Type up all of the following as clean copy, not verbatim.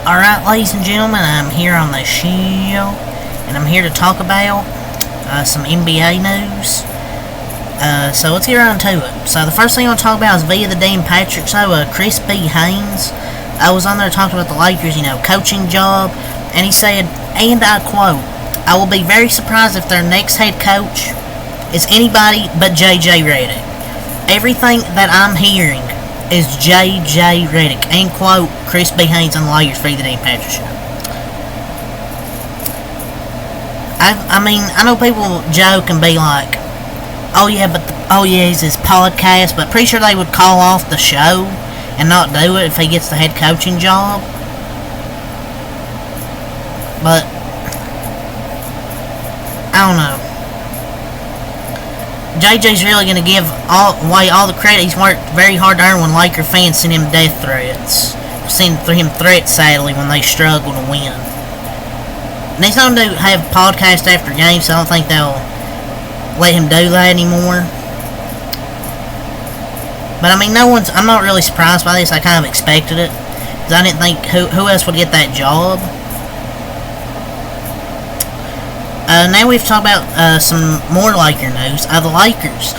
Alright, ladies and gentlemen, I'm here on the show, and I'm here to talk about some NBA news. So let's get on to it. So the first thing I want to talk about is via the Dan Patrick Show. Chris B. Haynes, I was on there talking about the Lakers, coaching job, and he said, and I quote, "I will be very surprised if their next head coach is anybody but J.J. Redick. Everything that I'm hearing is J.J. Redick," end quote. Chris B. Haynes on the Lakers via the Dan Patrick Show. I know people joke and be like, oh yeah, it's his podcast, but pretty sure they would call off the show and not do it if he gets the head coaching job. But I don't know. JJ's really going to give away all the credit he's worked very hard to earn when Laker fans send him death threats. Send him threats, sadly, when they struggle to win. And he's going to have podcasts after games, so I don't think they'll let him do that anymore. But I'm not really surprised by this. I kind of expected it, because I didn't think who else would get that job. Now we've talked about some more Laker news. The Lakers,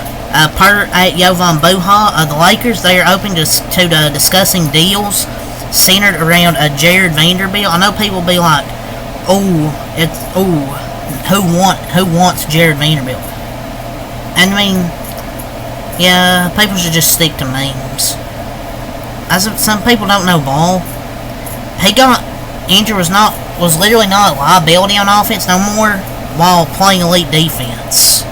per Jovan Buha, the Lakers, they are open to discussing deals centered around Jared Vanderbilt. I know people be like, who wants Jared Vanderbilt? And yeah, people should just stick to memes. Some people don't know ball. He got injured, was literally not a liability on offense no more while playing elite defense.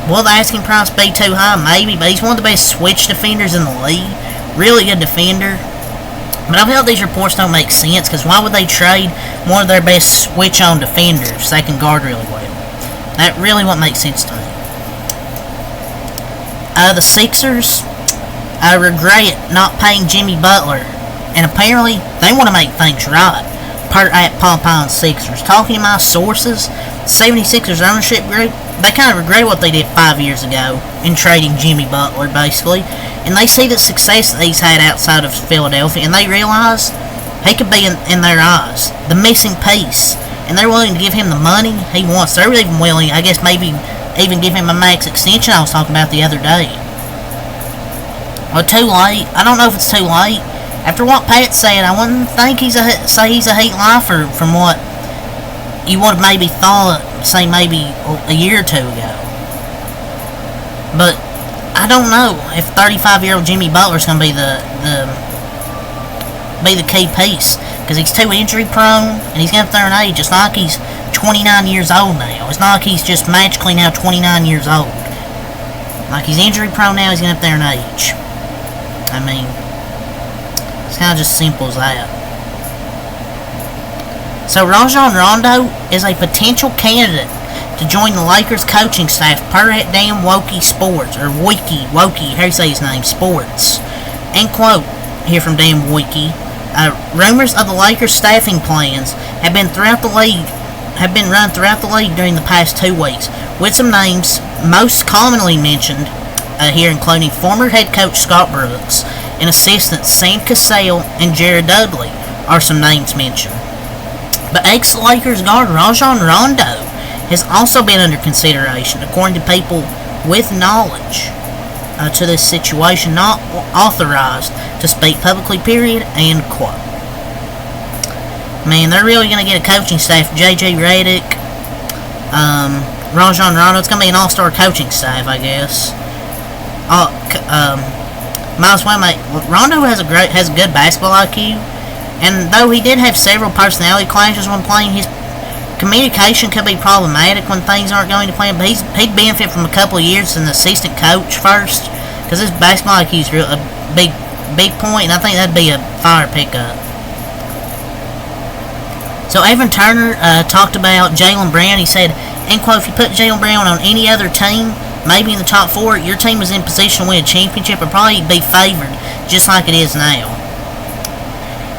Will the asking price be too high? Maybe, but he's one of the best switch defenders in the league. Really good defender. But I feel like these reports don't make sense, because why would they trade one of their best switch-on defenders that can guard really well? That really won't make sense to me. The Sixers regret not paying Jimmy Butler, and apparently they want to make things right. Per at Popeye and Sixers. Talking to my sources, 76ers ownership group, they kind of regret what they did 5 years ago in trading Jimmy Butler, basically. And they see the success that he's had outside of Philadelphia, and they realize he could be, in their eyes, the missing piece. And they're willing to give him the money he wants. They're even willing, I guess, maybe even give him a max extension I was talking about the other day. Well, too late. I don't know if it's too late. After what Pat said, I wouldn't think he's a Heat lifer from what you would have maybe thought, say maybe a year or two ago. But I don't know if 35-year-old Jimmy Butler's going to be the key piece, because he's too injury prone and he's getting up there in age. It's not like he's 29 years old now. It's not like he's just magically now 29 years old. Like, he's injury prone now. He's getting up there in age. It's kind of just simple as that. So Rajon Rondo is a potential candidate to join the Lakers coaching staff per at damn Wokey Sports, or Wiki, how do you say his name, Sports. End quote here from damn Wiki. Rumors of the Lakers staffing plans have been run throughout the league during the past 2 weeks, with some names most commonly mentioned here including former head coach Scott Brooks and assistants Sam Cassell and Jared Dudley are some names mentioned. But ex-Lakers guard Rajon Rondo has also been under consideration, according to people with knowledge to this situation, not authorized to speak publicly, period, end quote. Man, they're really going to get a coaching staff. J.J. Redick, Rajon Rondo. It's going to be an all-star coaching staff, I guess. Might as well, mate. Rondo has a good basketball IQ, and though he did have several personality clashes when playing, his communication could be problematic when things aren't going to plan. But he'd benefit from a couple of years as an assistant coach first, because his basketball IQ is a big point, and I think that'd be a fire pickup. So Evan Turner talked about Jaylen Brown. He said, end quote, if you put Jaylen Brown on any other team, maybe in the top 4, your team is in position to win a championship or probably be favored, just like it is now.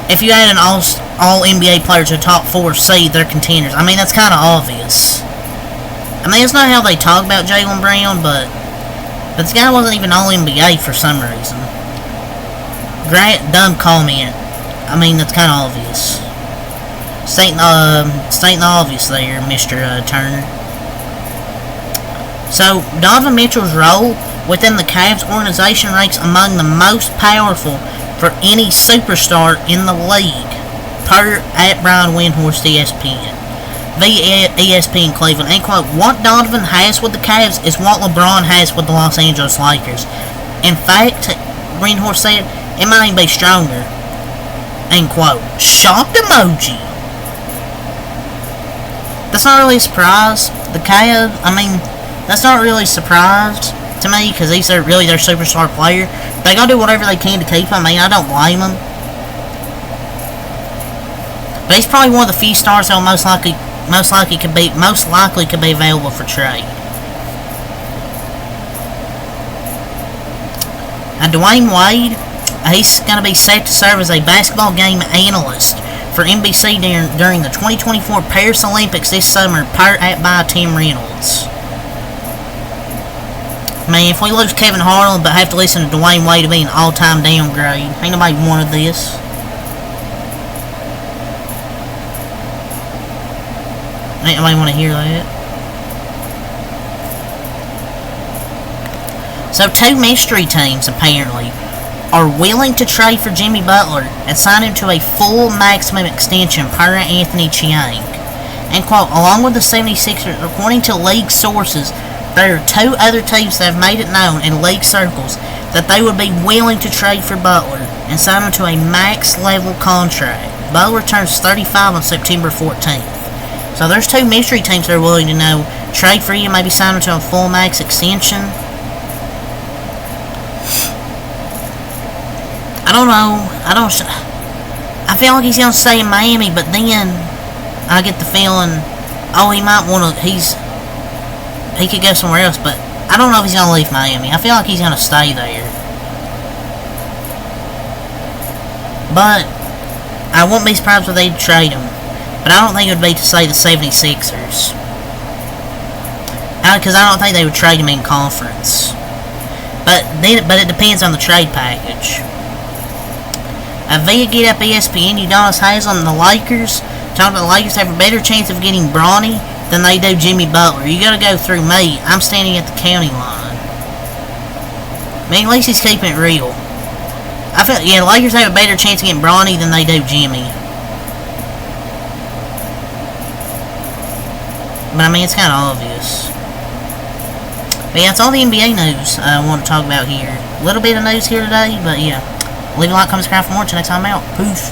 If you add an all NBA player to the top 4 seed, they're contenders. That's kind of obvious. It's not how they talk about Jaylen Brown, but this guy wasn't even all NBA for some reason. Dumb comment. That's kind of obvious. Stating the obvious there, Mr. Turner. So, Donovan Mitchell's role within the Cavs organization ranks among the most powerful for any superstar in the league, per at Brian Windhorst ESPN. Via ESPN Cleveland, and quote, what Donovan has with the Cavs is what LeBron has with the Los Angeles Lakers. In fact, Windhorst said, it might even be stronger. End quote. Shocked emoji. That's not really a surprise. The Cavs, that's not really a surprise to me, because he's really their superstar player. They gotta do whatever they can to keep him. I don't blame him. But he's probably one of the few stars that will most likely could be available for trade. And Dwayne Wade, he's going to be set to serve as a basketball game analyst for NBC during the 2024 Paris Olympics this summer, by Tim Reynolds. Man, if we lose Kevin Harlan but have to listen to Dwayne Wade to be an all-time downgrade, ain't nobody wanted this. Ain't nobody want to hear that. So, two mystery teams, apparently, are willing to trade for Jimmy Butler and sign him to a full maximum extension, per Anthony Chiang. And quote, along with the 76ers, according to league sources, there are two other teams that have made it known in league circles that they would be willing to trade for Butler and sign him to a max-level contract. Butler turns 35 on September 14th. So there's two mystery teams that are willing to trade for you, maybe sign him to a full max extension. I don't know. I feel like he's going to stay in Miami, but then I get the feeling, he might want to, he could go somewhere else, but I don't know if he's going to leave Miami. I feel like he's going to stay there. But I wouldn't be surprised if they'd trade him. But I don't think it would be to say the 76ers. Because I don't think they would trade him in conference. But it depends on the trade package. Via Get Up ESPN, Udonis Haslem and the Lakers talking about the Lakers have a better chance of getting Bronny than they do Jimmy Butler. You gotta go through me. I'm standing at the county line. At least he's keeping it real. The Lakers have a better chance of getting Bronny than they do Jimmy. But it's kind of obvious. But yeah, it's all the NBA news I want to talk about here. A little bit of news here today, but yeah. Leave a like, comment, subscribe for more. Until next time I'm out. Peace.